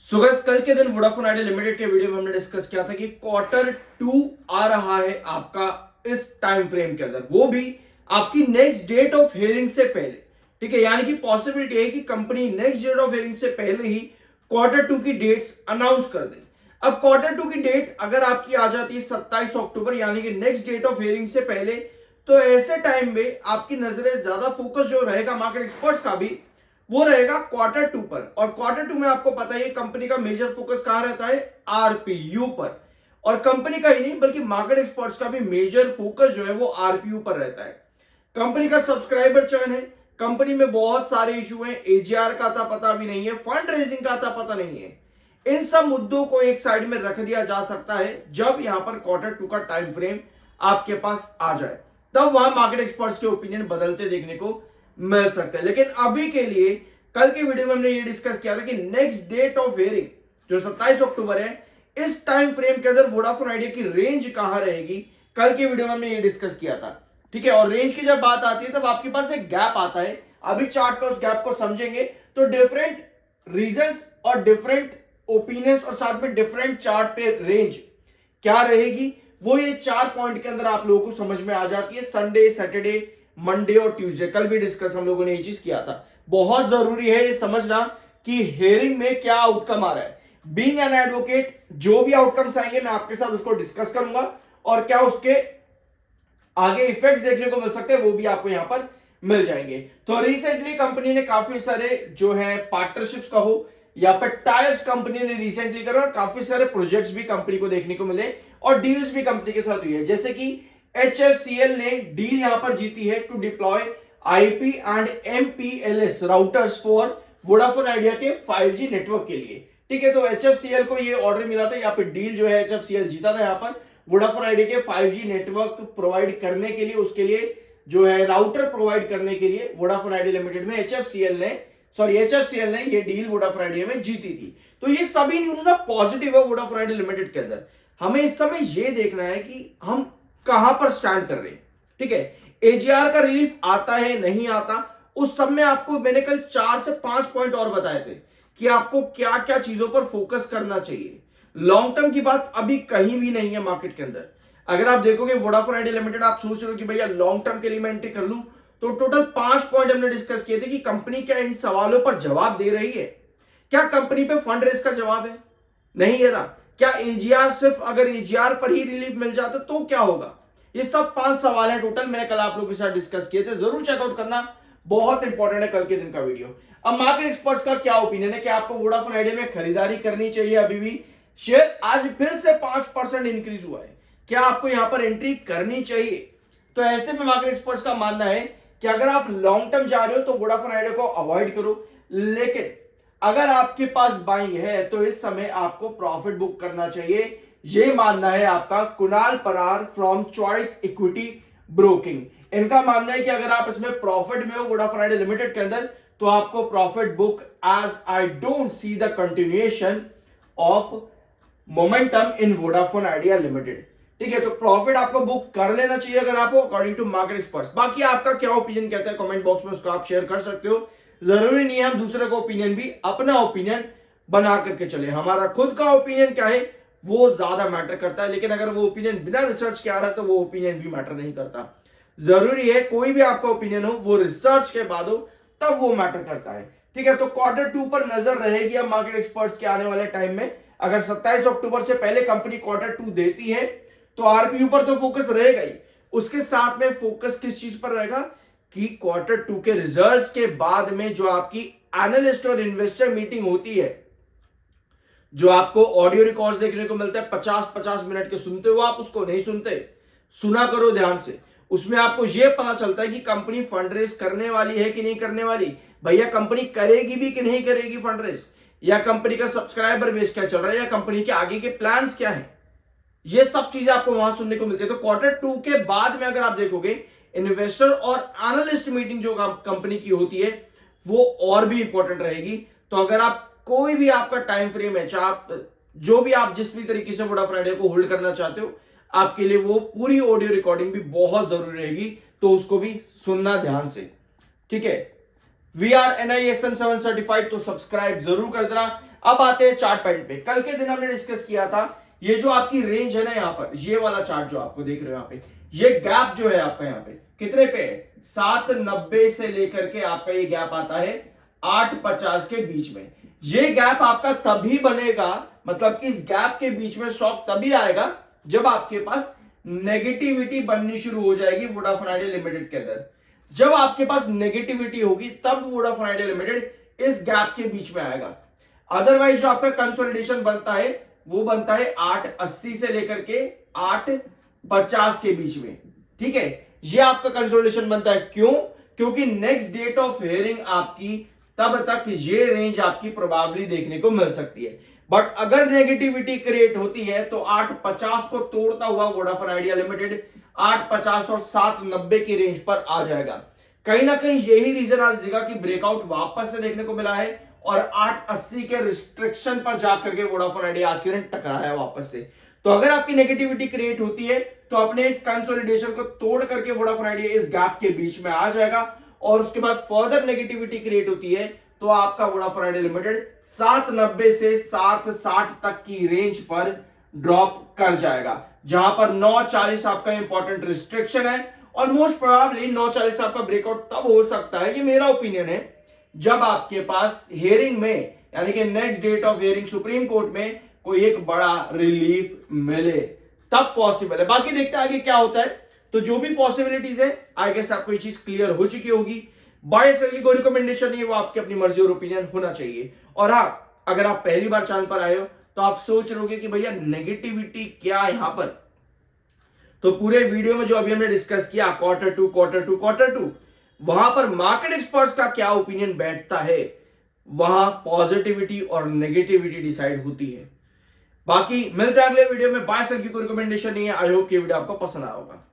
So guys, कल के दिन वोडाफोन आइडिया लिमिटेड के वीडियो में हमने डिस्कस किया था कि क्वार्टर टू आ रहा है आपका इस टाइम फ्रेम के अंदर, वो भी आपकी नेक्स्ट डेट ऑफ हियरिंग से पहले। ठीक है, यानी कि पॉसिबिलिटी है कि company next date of hearing से पहले ही क्वार्टर टू की डेट्स अनाउंस कर दे। अब क्वार्टर टू की डेट अगर आपकी आ जाती है 27 अक्टूबर, यानी कि नेक्स्ट डेट ऑफ हियरिंग से पहले, तो ऐसे टाइम में आपकी नजरें ज्यादा फोकस जो रहेगा मार्केट एक्सपर्ट्स का भी, वो रहेगा क्वार्टर टू पर। और क्वार्टर टू में आपको पता है कंपनी का मेजर फोकस कहां रहता है, आरपीयू पर। और कंपनी का ही नहीं बल्कि मार्केट एक्सपर्ट्स का भी मेजर फोकस जो है वो आरपीयू पर रहता है। कंपनी का सब्सक्राइबर चर्न है, कंपनी में बहुत सारे इशू हैं, एजीआर का आता पता भी नहीं है, फंड रेजिंग का आता पता नहीं है। इन सब मुद्दों को एक साइड में रख दिया जा सकता है जब यहां पर क्वार्टर टू का टाइम फ्रेम आपके पास आ जाए, तब वहां मार्केट एक्सपर्ट्स के ओपिनियन बदलते देखने को मिल सकते हैं। लेकिन अभी के लिए कल के वीडियो में हमने ये डिस्कस किया था कि नेक्स्ट डेट ऑफ हियरिंग जो 27 अक्टूबर है, इस टाइम फ्रेम के अंदर वोडाफोन आइडिया की रेंज कहां रहेगी, कल के वीडियो में हमने ये डिस्कस किया था। ठीक है, और रेंज की जब बात आती है तब आपके पास एक गैप आता है। अभी चार्ट पे उस गैप को समझेंगे तो डिफरेंट रीजंस और डिफरेंट ओपिनियंस और साथ में डिफरेंट चार्ट पे रेंज क्या रहेगी, वो ये 4 पॉइंट के अंदर आप लोगों को समझ में आ जाती है। संडे, सैटरडे, मंडे और ट्यूसडे, कल भी डिस्कस हम लोगों ने ये चीज किया था। बहुत जरूरी है ये समझना कि हियरिंग में क्या आउटकम आ रहा है। बीइंग एन एडवोकेट, जो भी आउटकम्स आएंगे मैं आपके साथ उसको डिस्कस करूंगा और क्या उसके आगे इफेक्ट्स देखने को मिल सकते हैं वो भी आपको यहां पर मिल जाएंगे। तो रिसेंटली कंपनी ने काफी सारे जो है पार्टनरशिप्स कहो या पर टाइप्स कंपनी ने रिसेंटली करे और काफी सारे प्रोजेक्ट्स भी कंपनी को देखने को मिले और डील्स भी कंपनी के साथ हुई है। जैसे कि HFCL ने डील यहां पर जीती है to deploy IP and MPLS routers for Vodafone Idea के 5G नेटवर्क के लिए। ठीक है, तो HFCL को ये ऑर्डर मिला था, यहाँ पे डील जो है HFCL जीता था यहाँ पर वोडाफोन आइडिया के 5G नेटवर्क प्रोवाइड करने के लिए, उसके लिए जो है राउटर प्रोवाइड करने के लिए वोडाफोन आइडिया लिमिटेड में HFCL ने ये डील वोडाफोन आइडिया में जीती थी। तो ये सभी न्यूज ना पॉजिटिव है वोडाफोन आइडिया लिमिटेड के अंदर। हमें इस समय ये देखना है कि हम कहां पर स्टैंड कर रहे हैं। ठीक है, एजीआर का रिलीफ आता है नहीं आता, उस सब में आपको मैंने कल 4 से 5 पॉइंट और बताए थे कि आपको क्या क्या चीजों पर फोकस करना चाहिए। लॉन्ग टर्म की बात अभी कहीं भी नहीं है मार्केट के अंदर। अगर आप देखोगे वोडाफोन आइडिया लिमिटेड, आप सोच रहे हो कि भैया लॉन्ग टर्म के लिए मैं एंट्री कर लूं, तो टोटल 5 पॉइंट हमने डिस्कस किए थे कि कंपनी क्या इन सवालों पर जवाब दे रही है। क्या कंपनी पे फंड रेस का जवाब है? नहीं है ना। क्या एजीआर, सिर्फ अगर एजीआर पर ही रिलीफ मिल जाता तो क्या होगा? ये सब 5 सवाल हैं टोटल, मैंने कल आप लोगों के साथ डिस्कस किए थे, जरूर चेकआउट करना, बहुत इंपॉर्टेंट है कल के दिन का वीडियो। अब मार्केट एक्सपर्ट्स का क्या ओपिनियन है, क्या आपको वोडाफोन आइडिया में खरीदारी करनी चाहिए? अभी भी शेयर आज फिर से 5% इंक्रीज हुआ है, क्या आपको यहां पर एंट्री करनी चाहिए? तो ऐसे में मार्केट एक्सपर्ट्स का मानना है कि अगर आप लॉन्ग टर्म जा रहे हो तो वोडाफोन आइडिया को अवॉइड करो, लेकिन अगर आपके पास बाइंग है तो इस समय आपको प्रॉफिट बुक करना चाहिए। ये मानना है आपका Kunal Parar from Choice Equity Broking. इनका मानना है कि अगर आप इसमें प्रॉफिट में हो वोडाफोन आइडिया लिमिटेड के अंदर, तो आपको profit book, as I don't see the continuation of momentum in Vodafone Idea Limited. ठीक है, तो प्रॉफिट आपको बुक कर लेना चाहिए अगर आपको, अकॉर्डिंग टू मार्केट एक्सपर्ट्स। बाकी आपका क्या ओपिनियन कहता है कमेंट बॉक्स में, उसको आप शेयर कर सकते हो। जरूरी नहीं है हम दूसरे का ओपिनियन भी अपना ओपिनियन बना करके चले, हमारा खुद का ओपिनियन क्या है वो ज्यादा मैटर करता है। लेकिन अगर वो ओपिनियन बिना रिसर्च के आ रहा है तो वो ओपिनियन भी मैटर नहीं करता। जरूरी है कोई भी आपका ओपिनियन हो वो रिसर्च के बाद हो, तब वो मैटर करता है। ठीक है, तो क्वार्टर टू पर नजर रहेगी अब मार्केट एक्सपर्ट्स के आने वाले टाइम में। अगर 27 अक्टूबर से पहले कंपनी क्वार्टर टू देती है तो आरपीयू पर तो फोकस रहेगा ही, उसके साथ में फोकस किस चीज पर रहेगा कि क्वार्टर टू के रिजल्ट्स के बाद में जो आपकी एनालिस्ट और इन्वेस्टर मीटिंग होती है, जो आपको ऑडियो रिकॉर्ड्स देखने को मिलता है 50-50 मिनट के, सुनते हो आप उसको? नहीं सुनते, सुना करो ध्यान से। उसमें आपको यह पता चलता है कि कंपनी फंड रेस करने वाली है कि नहीं करने वाली, भैया कंपनी करेगी भी कि नहीं करेगी फंड रेस, या कंपनी का सब्सक्राइबर बेस क्या चल रहा है, या कंपनी के आगे के प्लान्स क्या है। ये सब चीजें आपको वहां सुनने को मिलती है। तो क्वार्टर टू के बाद में अगर आप देखोगे इन्वेस्टर और एनालिस्ट मीटिंग जो कंपनी की होती है वो और भी इंपॉर्टेंट रहेगी। तो अगर आप कोई भी आपका टाइम फ्रेम है, चाहे आप जो भी आप जिस भी तरीके से वोडाफोन आइडिया को होल्ड करना चाहते हो, आपके लिए वो पूरी ऑडियो रिकॉर्डिंग भी बहुत जरूरी रहेगी, तो उसको भी सुनना ध्यान से। ठीक है, वी आर NISM 7 सर्टिफाइड, तो सब्सक्राइब जरूर कर देना। अब आते हैं चार्ट पैटर्न पे। कल के दिन हमने डिस्कस किया था ये जो आपकी रेंज है ना, यहाँ पर ये वाला चार्ट जो आपको देख रहे हो यहाँ पे, ये गैप जो है आपका यहाँ पे कितने पे है, 790 से लेकर के आपका ये गैप आता है 850 के बीच में। ये गैप आपका तभी बनेगा, मतलब कि इस गैप के बीच में स्टॉक तभी आएगा जब आपके पास नेगेटिविटी बननी शुरू हो जाएगी वोडाफोन आइडिया लिमिटेड के अंदर। जब आपके पास नेगेटिविटी होगी तब वोडाफोन आइडिया लिमिटेड इस गैप के बीच में आएगा। अदरवाइज जो आपका कंसोलिडेशन बनता है वो बनता है 880 से लेकर के 850 के बीच में। ठीक है, ये आपका कंसोलिडेशन बनता है। क्यों? क्योंकि नेक्स्ट डेट ऑफ हियरिंग आपकी तब तक ये रेंज आपकी प्रोबेबली देखने को मिल सकती है। बट अगर नेगेटिविटी क्रिएट होती है तो 850 को तोड़ता हुआ वोडाफोन आइडिया लिमिटेड 850 और 790 की रेंज पर आ जाएगा। कहीं ना कहीं यही रीजन आज देगा कि ब्रेकआउट वापस से देखने को मिला है और 880 के रिस्ट्रिक्शन पर जाकर के वोडाफोन आइडिया आज के दिन टकराया वापस से। तो अगर आपकी नेगेटिविटी क्रिएट होती है तो अपने इस कंसोलिडेशन को तोड़ करके वोडाफोन आइडिया इस गैप के बीच में आ जाएगा, और उसके बाद फर्दर नेगेटिविटी क्रिएट होती है तो आपका वोडाफोन आइडिया लिमिटेड 790 से 760 तक की रेंज पर ड्रॉप कर जाएगा, जहां पर 940 आपका इंपॉर्टेंट रिस्ट्रिक्शन है। और मोस्ट प्रोबेबली 940 आपका ब्रेकआउट तब हो सकता है, ये मेरा ओपिनियन है, जब आपके पास हियरिंग में यानी कि next date of hearing Supreme Court में कोई एक बड़ा रिलीफ मिले, तब पॉसिबल है। बाकी देखते हैं आगे क्या होता है। तो जो भी पॉसिबिलिटीज है आई गेस आपको ये चीज क्लियर हो चुकी होगी। बाय सेल की कोई रिकमेंडेशन नहीं है, वो आपकी अपनी मर्जी और ओपिनियन होना चाहिए। और हाँ, अगर आप पहली बार चैनल पर आए हो तो आप सोच रहे होगे कि भैया नेगेटिविटी क्या है यहां पर, तो पूरे वीडियो में जो अभी हमने डिस्कस किया क्वार्टर टू वहां पर मार्केट एक्सपर्ट्स का क्या ओपिनियन बैठता है, वहां पॉजिटिविटी और नेगेटिविटी डिसाइड होती है। बाकी मिलते हैं अगले वीडियो में। बाय सेल की कोई रिकमेंडेशन नहीं है। आई होप कि वीडियो आपको पसंद आया होगा।